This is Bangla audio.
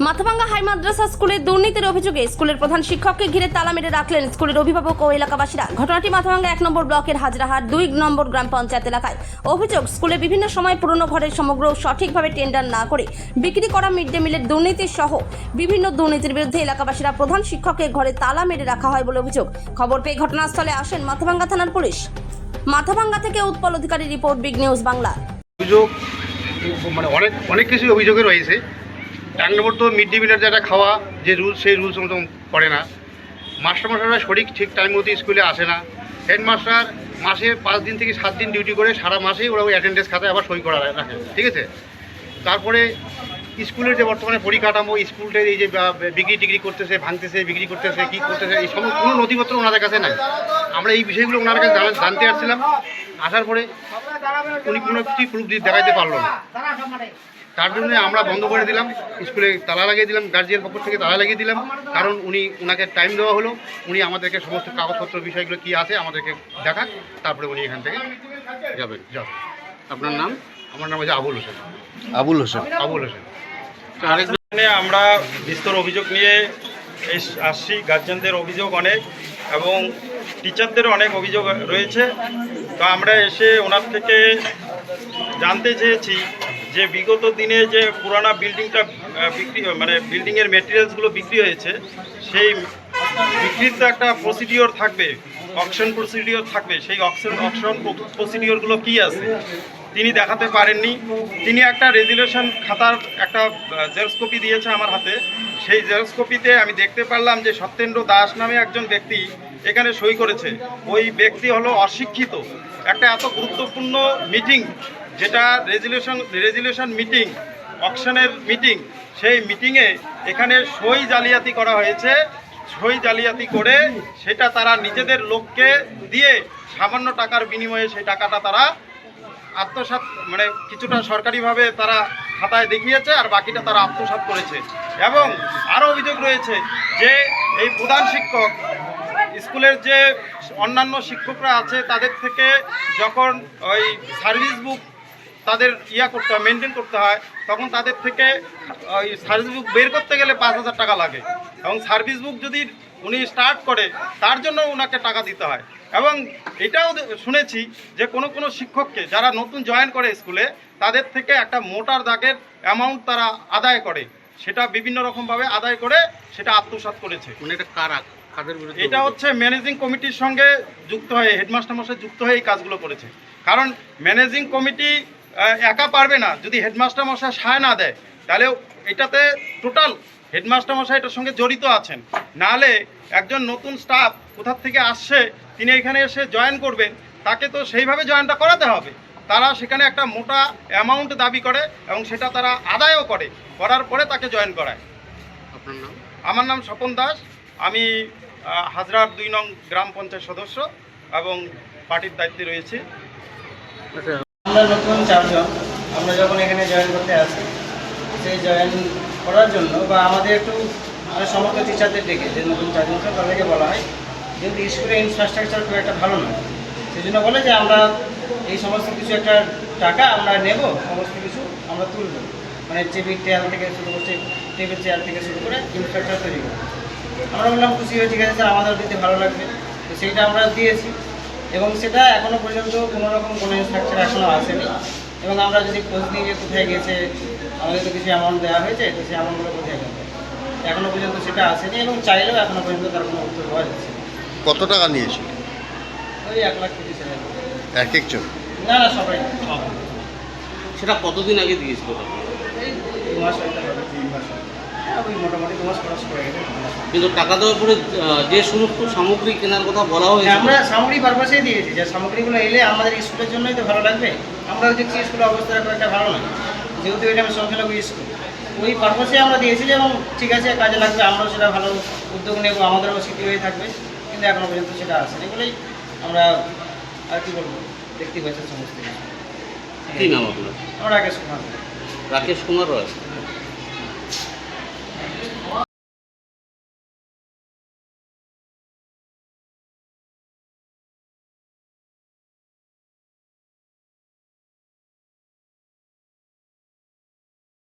মাথাভাঙ্গা হাই মাদ্রাসা স্কুলের দুর্নীতির অভিযোগে স্কুলের প্রধান শিক্ষককে ঘিরে তালা মেরে রাখলেন স্কুলের অভিভাবক ও এলাকাবাসীরা। ঘটনাটি মাথাভাঙ্গা ১ নম্বর ব্লকের হাজরাহাট ২ নম্বর গ্রাম পঞ্চায়েত এলাকায়। অভিযোগ, স্কুলে বিভিন্ন সময় পুরনো ঘরের সমগ্র সঠিকভাবে টেন্ডার না করে বিক্রি করা মিড ডে মিলের দুর্নীতি সহ বিভিন্ন দুর্নীতির বিরুদ্ধে এলাকাবাসীরা প্রধান শিক্ষককে ঘরে তালা মেরে রাখা হয় বলে অভিযোগ। খবর পেয়ে ঘটনাস্থলে আসেন মাথাভাঙ্গা থানার পুলিশ। মাথাভাঙ্গা থেকে উৎপল অধিকারী রিপোর্ট, বিগ নিউজ বাংলা। অভিযোগ মানে অনেক কিছু অভিযোগে রয়েছে। এক নম্বর তো মিড ডে মিলের যেটা খাওয়া যে রুলস, সেই রুলস মতো করে না। মাস্টারমশাইরা ঠিক টাইম মতো স্কুলে আসে না। হেডমাস্টার মাসে 5 দিন থেকে 7 দিন ডিউটি করে সারা মাসেই ওরা ওই অ্যাটেন্ডেন্স খাতায় আবার সই করা রাখে, ঠিক আছে। তারপরে স্কুলের যে বর্তমানে পরিকাঠামো, স্কুলটার এই যে বিক্রি টিক্রি করতেছে, ভাঙতেছে, বিক্রি করতেছে, কী করতেছে, এই সমস্ত কোনো নথিপত্র ওনাদের কাছে নাই। আমরা এই বিষয়গুলো ওনার কাছে জানতে আসছিলাম। আসার পরে উনি কোনো কিছুই প্রুফ দেখাইতে পারলো না। তার জন্য আমরা বন্ধ করে দিলাম, স্কুলে তালা লাগিয়ে দিলাম, গার্জিয়ান পক্ষ থেকে তালা লাগিয়ে দিলাম। কারণ ওনাকে টাইম দেওয়া হলো, উনি আমাদেরকে সমস্ত কাগজপত্র বিষয়গুলো কী আছে আমাদেরকে দেখান, তারপরে উনি এখান থেকে যাবেন। আপনার নাম? আমার নাম হচ্ছে আবুল হোসেন। আবুল হোসেন। আবুল হোসেন। আরেকজনে আমরা বিস্তর অভিযোগ নিয়ে আসছি। গার্জিয়ানদের অভিযোগ অনেক এবং টিচারদের অনেক অভিযোগ রয়েছে। তো আমরা এসে ওনার থেকে জানতে চেয়েছি যে বিগত দিনে যে পুরানা বিল্ডিংটা বিক্রি বিল্ডিংয়ের মেটেরিয়ালসগুলো বিক্রি হয়েছে, সেই বিক্রির তো একটা প্রসিডিওর থাকবে, অকশন প্রসিডিওর থাকবে। সেই অকশন প্রসিডিওরগুলো কী আছে তিনি দেখাতে পারেননি। তিনি একটা রেজুলেশন খাতার একটা জেরক্স কপি দিয়েছে আমার হাতে। সেই জেরক্স কপিতে আমি দেখতে পারলাম যে সত্যেন্দ্র দাস নামে একজন ব্যক্তি এখানে সই করেছে। ওই ব্যক্তি হলো অশিক্ষিত। একটা এত গুরুত্বপূর্ণ মিটিং, যেটা রেজুলেশন মিটিং, অকশনের মিটিং, সেই মিটিংয়ে এখানে সই জালিয়াতি করা হয়েছে। সই জালিয়াতি করে সেটা তারা নিজেদের লোককে দিয়ে সামান্য টাকার বিনিময়ে সেই টাকাটা তারা আত্মসাৎ, কিছুটা সরকারিভাবে তারা খাতায় দেখিয়েছে আর বাকিটা তারা আত্মসাৎ করেছে। এবং আরও অভিযোগ রয়েছে যে এই প্রধান শিক্ষক স্কুলের যে অন্যান্য শিক্ষকরা আছে তাদের থেকে যখন ওই সার্ভিস বুক তাদের করতে হয়, মেনটেন করতে হয়, তখন তাদের থেকে ওই সার্ভিস বুক বের করতে গেলে 5,000 টাকা লাগে। এবং সার্ভিস বুক যদি উনি স্টার্ট করে তার জন্য ওনাকে টাকা দিতে হয়। এবং এটাও শুনেছি যে কোনো শিক্ষককে যারা নতুন জয়েন করে স্কুলে, তাদের থেকে একটা মোটার দাগের অ্যামাউন্ট তারা আদায় করে, সেটা বিভিন্ন রকমভাবে আদায় করে সেটা আত্মসাৎ করেছে। এটা হচ্ছে ম্যানেজিং কমিটির সঙ্গে যুক্ত হয়ে, হেডমাস্টার মশাই যুক্ত হয়ে এই কাজগুলো করেছে। কারণ ম্যানেজিং কমিটি একা পারবে না, যদি হেডমাস্টার মশাই সায় না দেয় তাহলে এটাতে টোটাল হেডমাস্টার মশাই এটার সঙ্গে জড়িত আছেন। নাহলে একজন নতুন স্টাফ কোথার থেকে আসছে, তিনি এখানে এসে জয়েন করবেন, তাকে তো সেইভাবে জয়েনটা করাতে হবে। তারা সেখানে একটা মোটা অ্যামাউন্ট দাবি করে এবং সেটা তারা আদায়ও করে, করার পরে তাকে জয়েন করায়। আপনার নাম? আমার নাম স্বপন দাস। আমি হাজরাহাট 2 নং গ্রাম পঞ্চায়েত সদস্য এবং পার্টির দায়িত্বে রয়েছি। আমরা নতুন 4 জন আমরা যখন এখানে জয়েন করতে আসি, সেই জয়েন করার জন্য বা আমাদের একটু সমস্ত টিচারদের ডেকে যে নতুন 4 জন তাদেরকে বলা হয়, যেহেতু স্কুলের ইনফ্রাস্ট্রাকচার খুব একটা ভালো নয়, সেই জন্য বলে যে আমরা এই সমস্ত কিছু একটা টাকা আমরা নেব, সমস্ত কিছু আমরা তুলব, টেবিল চেয়ার থেকে শুরু করছে, টেবিল চেয়ার থেকে শুরু করে ইনফ্রাস্ট্রাকচার তৈরি করব। আমরা বললাম খুশি হয়ে, ঠিক আছে স্যার, আমাদের দিতে ভালো লাগবে। তো সেইটা আমরা দিয়েছি এবং সেটা এখনও পর্যন্ত কোনো ইনস্ট্রাকচার এখনও আসেনি। এবং আমরা যদি খোঁজ নিয়ে যে কোথায় গেছে, আমাদের তো কিছু অ্যামাউন্ট দেওয়া হয়েছে, তো সেই অ্যামাউন্টগুলো কোথায় গেছে এখনও পর্যন্ত সেটা আসেনি এবং চাইলেও এখনও পর্যন্ত তার কোনো উত্তর পাওয়া যাচ্ছে না। কত টাকা নিয়েছিল? ওই 1,30,000। এক একজন? না, সবাই। সেটা কতদিন আগে দিয়েছিল? এই 2 মাস হয়তো হবে, 3 মাস হবে। হ্যাঁ, ওই মোটামুটি 2 মাস খরচ করে গেছে। কিন্তু টাকা দেওয়ার পরে যে সমস্ত সামগ্রী কেনার কথা বলা হয়েছে, আমরা সামগ্রী পারপাসেই দিয়েছি, যে সামগ্রীগুলো এলে আমাদের স্কুলের জন্যই তো ভালো লাগবে। আমরাও দেখছি স্কুলের অবস্থা খুব একটা ভালো নয়, যেহেতু এটা সংখ্যালঘু স্কুল, ওই পারপাসে আমরা দিয়েছি যে এবং ঠিক আছে, কাজে লাগবে, আমরাও সেটা ভালো উদ্যোগ নেব, আমাদেরও স্মৃতি হয়ে থাকবে। কিন্তু এখনও পর্যন্ত সেটা আসেনি বলেই আমরা আর কি বলবো, দেখতে পাচ্ছি সমস্ত কিছু। কি নাম আপনার? আমরা রাকেশ কুমার। রাকেশ কুমার রয়।